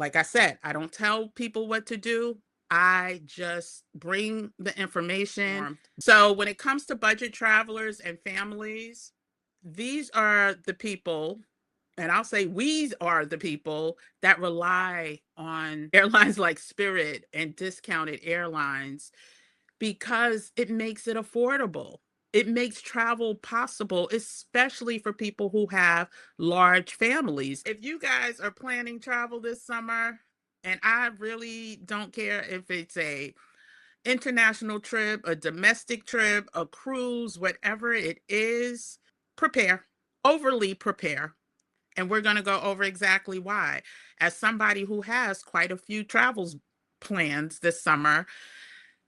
Like I said, I don't tell people what to do. I just bring the information. So when it comes to budget travelers and families, these are the people, and I'll say we are the people that rely on airlines like Spirit and discounted airlines because it makes it affordable. It makes travel possible, especially for people who have large families. If you guys are planning travel this summer, and I really don't care if it's a international trip, a domestic trip, a cruise, whatever it is, prepare, overly prepare. And we're going to go over exactly why. As somebody who has quite a few travels plans this summer,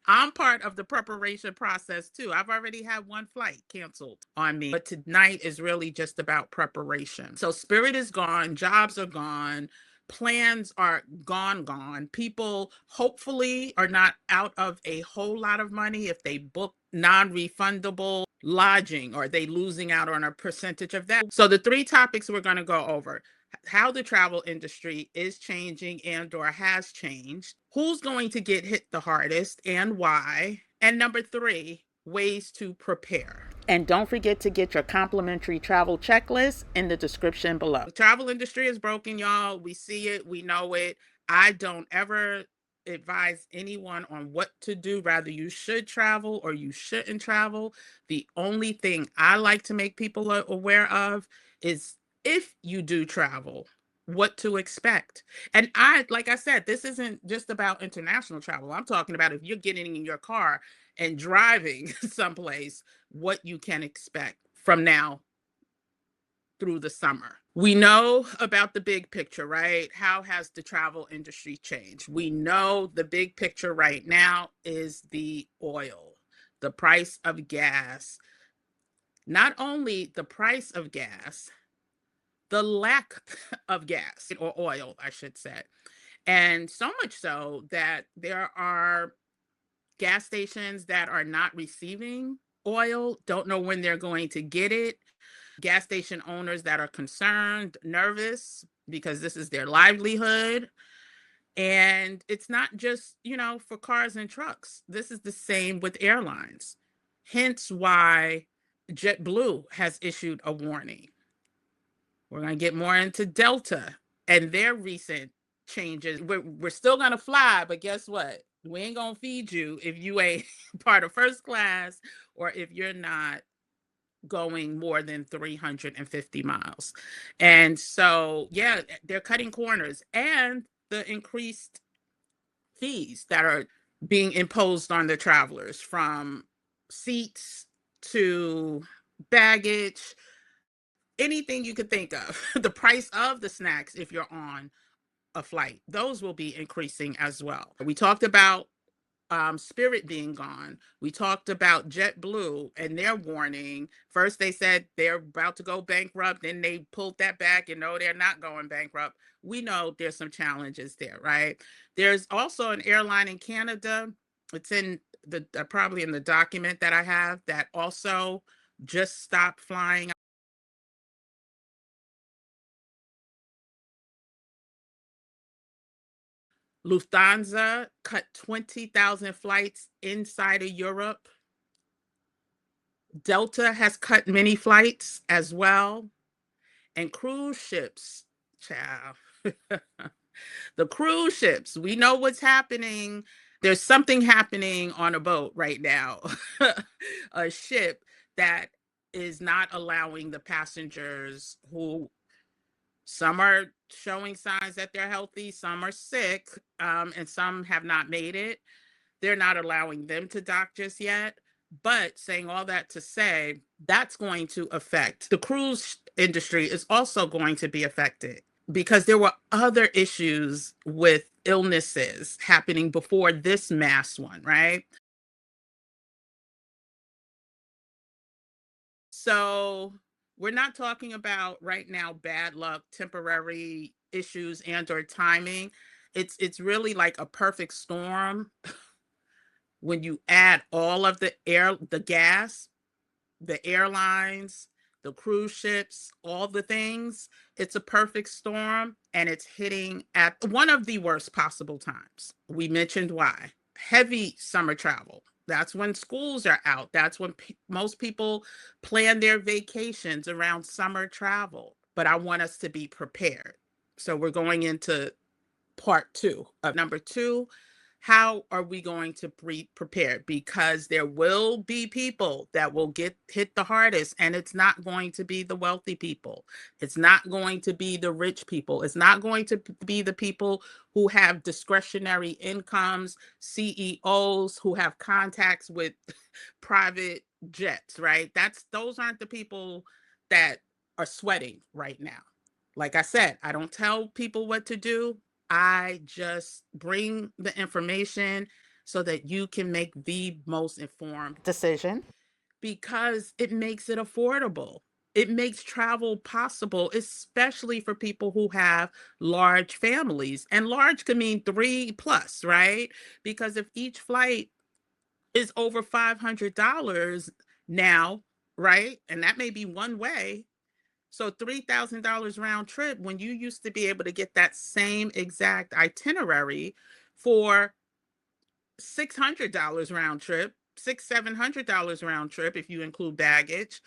I'm part of the preparation process too. I've already had one flight canceled on me, but tonight is really just about preparation. So Spirit is gone, jobs are gone, plans are gone. People hopefully are not out of a whole lot of money if they book non-refundable lodging, or they losing out on a percentage of that. So the three topics we're going to go over: how the travel industry is changing and or has changed, who's going to get hit the hardest and why, and number three, ways to prepare. And don't forget to get your complimentary travel checklist in the description below. The travel industry is broken, y'all. We see it, we know it. I don't ever advise anyone on what to do. Rather, you should travel or you shouldn't travel. The only thing I like to make people aware of is, if you do travel, what to expect. And like I said, this isn't just about international travel. I'm talking about if you're getting in your car and driving someplace, what you can expect from now through the summer. We know about the big picture, right? How has the travel industry changed? We know the big picture right now is the oil, the price of gas. Not only the price of gas, the lack of gas or oil, I should say. And so much so that there are gas stations that are not receiving oil, don't know when they're going to get it. Gas station owners that are concerned, nervous, because this is their livelihood. And it's not just, for cars and trucks. This is the same with airlines. Hence why JetBlue has issued a warning. We're going to get more into Delta and their recent changes. We're still going to fly, but guess what? We ain't going to feed you if you ain't part of first class, or if you're not going more than 350 miles. And so, yeah, they're cutting corners, and the increased fees that are being imposed on the travelers, from seats to baggage, anything you could think of. The price of the snacks, if you're on a flight, those will be increasing as well. We talked about Spirit being gone. We talked about JetBlue and their warning. First, they said they're about to go bankrupt. Then they pulled that back and no, they're not going bankrupt. We know there's some challenges there, right? There's also an airline in Canada. It's in the probably in the document that I have, that also just stopped flying. Lufthansa cut 20,000 flights inside of Europe. Delta has cut many flights as well. And cruise ships, child. The cruise ships, we know what's happening. There's something happening on a boat right now, a ship that is not allowing the passengers, who some are showing signs that they're healthy, some are sick, and some have not made it. They're not allowing them to dock just yet. But saying all that to say, that's going to affect the cruise industry, is also going to be affected, because there were other issues with illnesses happening before this mass one, right? So we're not talking about right now bad luck, temporary issues, and or timing. It's really like a perfect storm when you add all of the gas, the airlines, the cruise ships, all the things. It's a perfect storm, and it's hitting at one of the worst possible times. We mentioned why. Heavy summer travel. That's when schools are out. That's when most people plan their vacations around summer travel. But I want us to be prepared. So we're going into part two of number two. How are we going to be prepared? Because there will be people that will get hit the hardest, and it's not going to be the wealthy people. It's not going to be the rich people. It's not going to be the people who have discretionary incomes, CEOs who have contacts with private jets, right? Those aren't the people that are sweating right now. Like I said, I don't tell people what to do. I just bring the information so that you can make the most informed decision, because it makes it affordable. It makes travel possible, especially for people who have large families. And large could mean three plus, right? Because if each flight is over $500 now, right? And that may be one way, so $3,000 round trip, when you used to be able to get that same exact itinerary for $600 round trip, $700 round trip if you include baggage.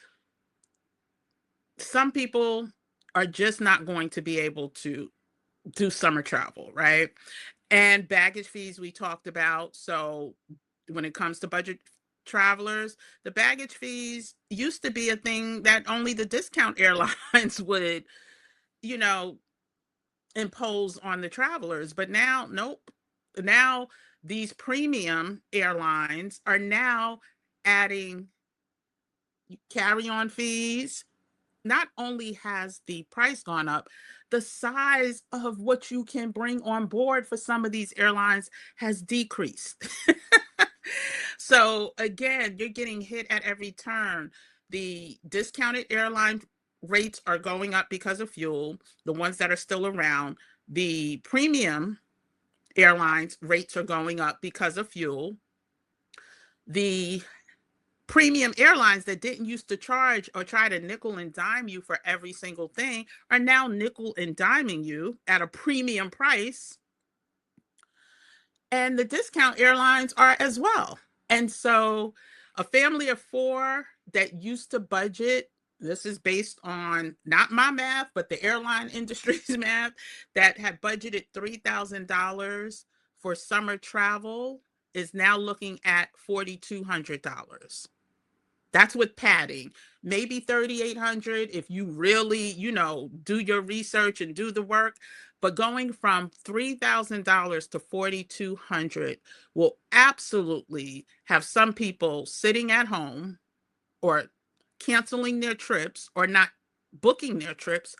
Some people are just not going to be able to do summer travel, right? And baggage fees we talked about. So when it comes to budget travelers, the baggage fees used to be a thing that only the discount airlines would, you know, impose on the travelers. But now, nope. Now these premium airlines are now adding carry-on fees. Not only has the price gone up, the size of what you can bring on board for some of these airlines has decreased. So again, you're getting hit at every turn. The discounted airline rates are going up because of fuel, the ones that are still around. The premium airlines rates are going up because of fuel. The premium airlines that didn't used to charge or try to nickel and dime you for every single thing are now nickel and diming you at a premium price. And the discount airlines are as well. And so a family of four that used to budget, this is based on not my math, but the airline industry's math, that had budgeted $3,000 for summer travel is now looking at $4,200. That's with padding. Maybe 3,800 if you really, do your research and do the work. But going from $3,000 to 4,200 will absolutely have some people sitting at home or canceling their trips or not booking their trips.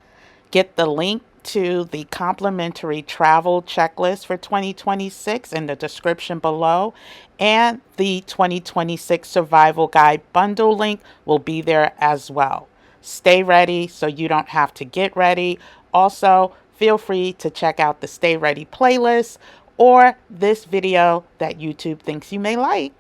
Get the link to the complimentary travel checklist for 2026 in the description below, and the 2026 survival guide bundle link will be there as well. Stay ready so you don't have to get ready. Also, feel free to check out the Stay Ready playlist or this video that YouTube thinks you may like.